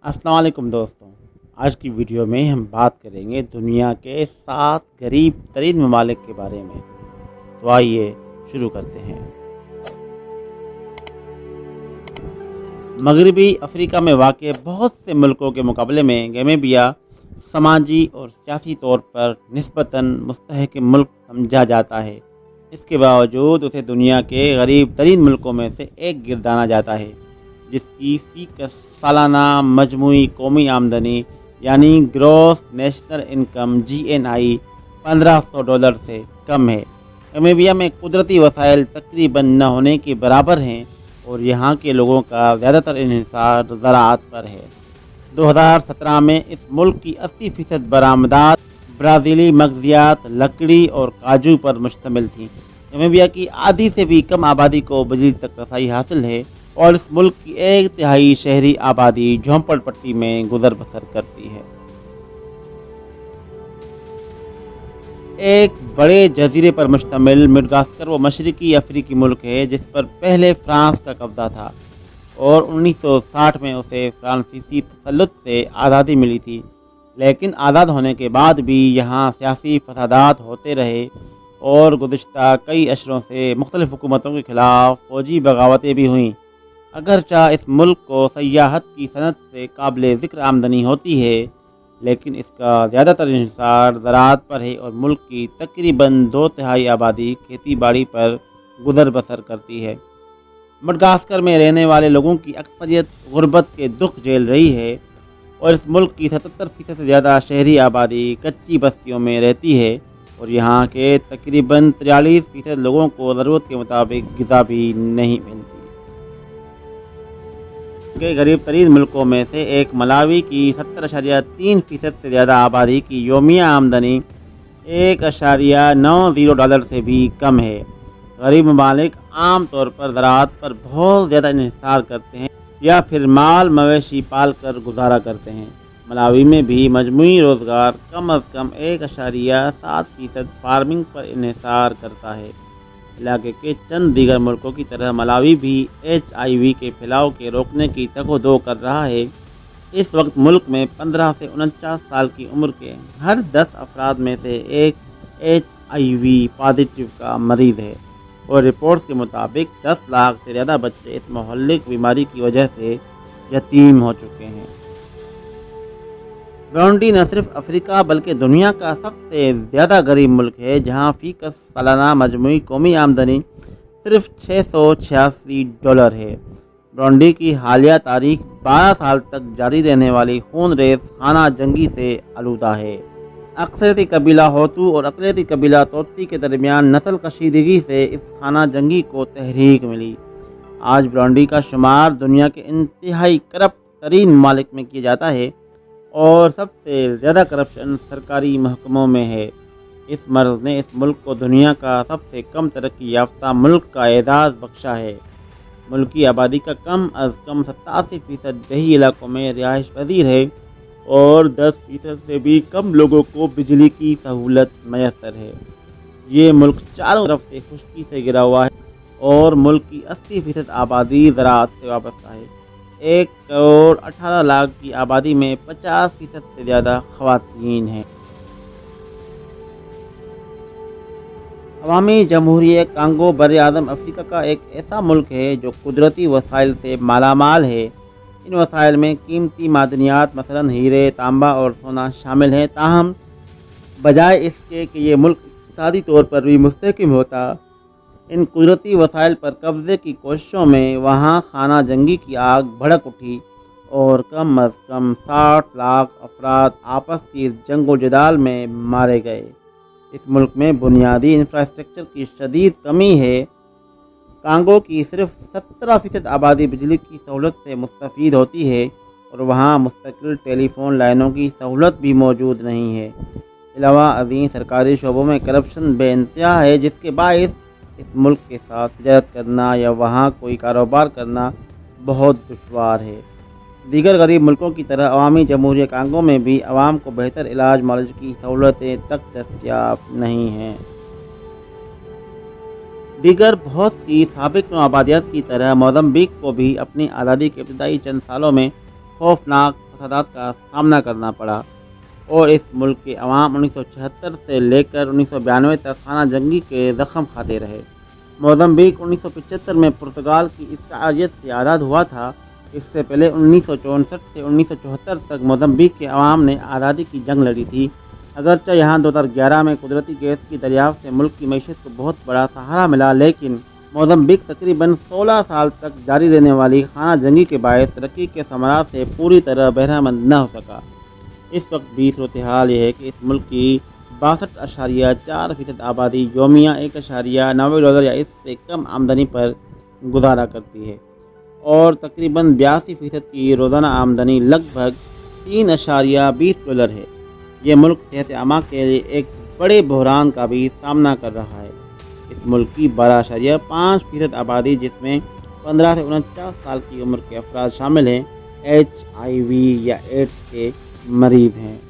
अस्सलाम वालेकुम दोस्तों। आज की वीडियो में हम बात करेंगे दुनिया के 7 गरीब तरीन ममालिक के बारे में। तो आइए शुरू करते हैं। मगरबी अफ्रीका में वाक़ बहुत से मुल्कों के मुकाबले में गैम्बिया समाजी और सियासी तौर पर निस्बतन मुस्तहकम मुल्क समझा जाता है। इसके बावजूद उसे दुनिया के गरीब तरीन मुल्कों में से एक गिरदाना जाता है, जिसकी फ़ीसद सालाना मजमूई कौमी आमदनी यानी ग्रॉस नेशनल इनकम GNI $1500 से कम है। नामीबिया में कुदरती वसाइल तकरीबन न होने के बराबर हैं और यहाँ के लोगों का ज़्यादातर इन्हिसार ज़राअत पर है। 2017 में इस मुल्क की 80% बरामदात ब्राज़ीली मगज़ियात, लकड़ी और काजू पर मुश्तमिल थी। नामीबिया की आधी से भी कम आबादी को बिजली तक रसाई हासिल है और इस मुल्क की 1/3 शहरी आबादी झोंपड़पट्टी में गुजर बसर करती है। एक बड़े जजीरे पर मुश्तमिल मडागास्कर वो मशरकी अफ्रीकी मुल्क है जिस पर पहले फ्रांस का कब्जा था और 1960 में उसे फ्रांसीसी तसल्लुत से आज़ादी मिली थी। लेकिन आज़ाद होने के बाद भी यहाँ सियासी फसादात होते रहे और गुज़िश्ता कई अशरों से मुख्तलिफ़ हुकूमतों के ख़िलाफ़ फ़ौजी बगावतें भी हुईं। अगरचा इस मुल्क को सयाहत की सनत से काबिल ज़िक्र आमदनी होती है, लेकिन इसका ज़्यादातर इन्हिसार ज़राअत पर है और मुल्क की तकरीबन 2/3 आबादी खेती बाड़ी पर गुजर बसर करती है। मडागास्कर में रहने वाले लोगों की अक्सरियत गुर्बत के दुख झेल रही है और इस मुल्क की 77% से ज़्यादा शहरी आबादी कच्ची बस्तियों में रहती है और यहाँ के तकरीबन 43% लोगों को ज़रूरत के मुताबिक ग़िज़ा भी नहीं मिलती। के गरीब तरीन मुल्कों में से एक मलावी की 70.3% से ज़्यादा आबादी की योमिया आमदनी $1.90 से भी कम है। गरीब ममालिक आम तौर पर ज़राअत पर बहुत ज़्यादा इन्हिसार करते हैं या फिर माल मवेशी पाल कर गुजारा करते हैं। मलावी में भी मजमूई रोज़गार कम अज़ कम 1.7% फार्मिंग पर इन्हिसार करता है। इलाके के चंद दीगर मुल्कों की तरह मलावी भी HIV के फैलाव के रोकने की तको-दो कर रहा है। इस वक्त मुल्क में 15 से 49 साल की उम्र के हर 10 अफराद में से एक HIV पॉजिटिव का मरीज़ है और रिपोर्ट्स के मुताबिक 10 लाख से ज़्यादा बच्चे इस महल्लिक बीमारी की वजह से यतीम हो चुके हैं। ब्रुंडी न सिर्फ अफ्रीका बल्कि दुनिया का सबसे ज़्यादा गरीब मुल्क है, जहाँ फ़ीसद सालाना मजमूई कौमी आमदनी सिर्फ $686 है। ब्रुंडी की हालिया तारीख 12 साल तक जारी रहने वाली खून रेज़ खाना जंगी से आलूदा है। अक्सरियती कबीला होतू और अक़लियती कबीला तोत्सी के दरमियान नस्ल कशीदगी से इस खाना जंगी को तहरीक मिली। आज ब्रुंडी का शुमार दुनिया के इंतहाई करप्ट तरीन ममालिक में किया जाता है और सबसे ज़्यादा करप्शन सरकारी महकमों में है। इस मर्ज़ ने इस मुल्क को दुनिया का सबसे कम तरक्की याफ्ता मुल्क का एजाज़ बख्शा है। मुल्क की आबादी का कम अज़ कम 87% देही इलाकों में रिहाइश पज़ीर है और 10% से भी कम लोगों को बिजली की सहूलत मैसर है। ये मुल्क चारों तरफ से खुश्की से घिरा हुआ है और मुल्क की 80% आबादी ज़राअत से वाबस्ता है। 1.18 करोड़ की आबादी में 50% से ज़्यादा ख़वातीन हैं। अवामी जमहूरियत कांगो बर-ए-आज़म अफ्रीका का एक ऐसा मुल्क है जो कुदरती वसाइल से मालामाल है। इन वसाइल में कीमती मादनियात मसलन हीरे, तांबा और सोना शामिल हैं। ताहम बजाय इसके कि ये मुल्क इक़्तिसादी तौर पर भी मुस्तहकम होता, इन कुदरती वसाइल पर कब्ज़े की कोशिशों में वहाँ खाना जंगी की आग भड़क उठी और कम अज़ कम 60 लाख अफराद आपस की जंग व जदाल में मारे गए। इस मुल्क में बुनियादी इंफ्रास्ट्रक्चर की शदीद कमी है। कांगो की सिर्फ 17% आबादी बिजली की सहूलत से मुस्तफ़ीद होती है और वहाँ मुस्तकिल टेलीफोन लाइनों की सहूलत भी मौजूद नहीं है। अलावा अज़ीम सरकारी शोबों में करप्शन बेइंतहा है, जिसके बाइस इस मुल्क के साथ तिजारत करना या वहाँ कोई कारोबार करना बहुत दुश्वार है। दीगर गरीब मुल्कों की तरह अवामी जमहूरियत कांगो में भी आवाम को बेहतर इलाज मालज की सहूलतें तक दस्तयाब नहीं हैं। दीगर बहुत सी साबिक नौआबादियात की तरह मोज़म्बिक को भी अपनी आज़ादी के इब्तदाई चंद सालों में खौफनाक फसादात का सामना करना पड़ा और इस मुल्क के अवाम 1976 से लेकर 1992 तक खाना जंगी के जख्म खाते रहे। मोज़म्बिक 1975 में पुर्तगाल की इत्तेजात से आज़ाद हुआ था। इससे पहले 1964 से 1974 तक मोज़म्बिक के अवाम ने आज़ादी की जंग लड़ी थी। अगरचे यहाँ 2011 में कुदरती गैस की दरियाफ्त से मुल्क की मईशत को बहुत बड़ा सहारा मिला, लेकिन मोज़म्बिक तकरीबन 16 साल तक जारी रहने वाली खाना जंगी के बायस तरक्की के समरात से पूरी तरह बहरामंद न हो सका। इस वक्त भी सूरत हाल ये है कि इस मुल्क की 62.4% आबादी योमिया $1.90 या इससे कम आमदनी पर गुजारा करती है और तकरीबन 82% की रोज़ाना आमदनी लगभग $3.20 है। ये मुल्क सेहत आमा के लिए एक बड़े बहरान का भी सामना कर रहा है। इस मुल्क की 12.5% आबादी, जिसमें 15 से 49 साल की उम्र के अफराद शामिल हैं, HIV या एड्स के मरीज़ हैं।